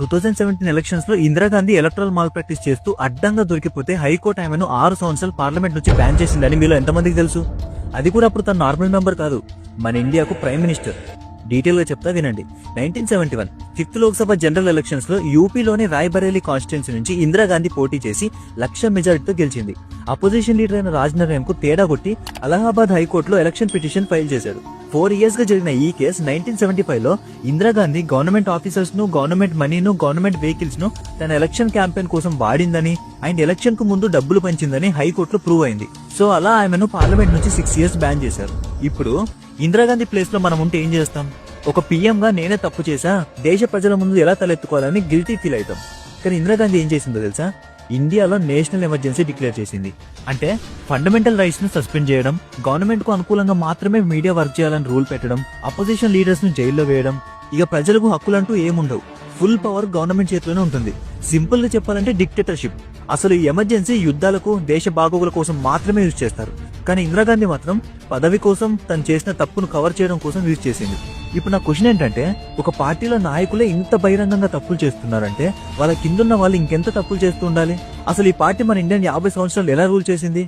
2017 elections లో Indira Gandhi electoral mall practice చేస్తూ అడ్డంగా దొరికిపోతే హైకోర్టు ఆమెను 6 సంవత్సరాలు పార్లమెంట్ నుంచి బ్యాన్ చేసిందని మీలో ఎంతమందికి తెలుసు? అది కూడా అప్పుడు తన నార్మల్ మెంబర్ కాదు, మన ఇండియాకు ప్రైమ్ మినిస్టర్. డీటెయిల్ గా చెప్తా వినండి. 1971 ఫిఫ్త్ లోక్సభ జనరల్ ఎలక్షన్స్ లో యూపీలోని రాయ్బరేలీ కాన్స్టిట్యున్సీ నుంచి ఇందిరాగాంధీ పోటీ చేసి 1,00,000 మెజారిటీతో గెలిచింది. అపోజిషన్ లీడర్ అయిన రాజ్ నారాయణ్ కు తేడా కొట్టి అలహాబాద్ హైకోర్టులో ఎలక్షన్ పిటిషన్ ఫైల్ చేశాడు. 4 years గా జరిగిన ఈ కేసు 1975 లో ఇందిరాగాంధీ గవర్నమెంట్ ఆఫీసర్స్ ను, గవర్నమెంట్ మనీను, గవర్నమెంట్ వెహికల్స్ ను తన ఎలక్షన్ క్యాంపెయిన్ కోసం వాడిందని, అండ్ ఎలక్షన్ కు ముందు డబ్బులు పంచిందని హైకోర్టులో ప్రూవ్ అయింది. సో అలా ఆమెను పార్లమెంట్ నుంచి 6 years బ్యాన్ చేశారు. ఇప్పుడు ఇందిరాగాంధీ ప్లేస్ లో మనం ఉంటే ఏం చేస్తాం? ఒక పీఎం గా నేనే తప్పు చేశా, దేశ ప్రజల ముందు ఎలా తలెత్తుకోవాలని గిల్టీ ఫీల్ అవుతాం. కానీ ఇందిరాగాంధీ ఏం చేసిందో తెలుసా? ఇండియాలో నేషనల్ ఎమర్జెన్సీ డిక్లేర్ చేసింది. అంటే ఫండమెంటల్ రైట్స్ ను సస్పెండ్ చేయడం, గవర్నమెంట్ కు అనుకూలంగా మాత్రమే మీడియా వర్క్ చేయాలని రూల్ పెట్టడం, అపోజిషన్ లీడర్స్ ను జైల్లో వేయడం, ఇక ప్రజలకు హక్కులంటూ ఏముండవు. ఫుల్ పవర్ గవర్నమెంట్ చేతిలోనే ఉంటుంది. సింపుల్ గా చెప్పాలంటే డిక్టేటర్షిప్. అసలు ఈ ఎమర్జెన్సీ యుద్ధాలకు, దేశ బాగోగుల కోసం మాత్రమే యూజ్ చేస్తారు. కానీ ఇందిరాగాంధీ మాత్రం పదవి కోసం, తను చేసిన తప్పును కవర్ చేయడం కోసం యూజ్ చేసింది. ఇప్పుడు నా క్వశ్చన్ ఏంటంటే, ఒక పార్టీలో నాయకులే ఇంత బహిరంగంగా తప్పులు చేస్తున్నారంటే వాళ్ళ కిందున్న వాళ్ళు ఇంకెంత తప్పులు చేస్తూ ఉండాలి? అసలు ఈ పార్టీ మన ఇండియన్ 50 సంవత్సరాలు ఎలా రూల్ చేసింది?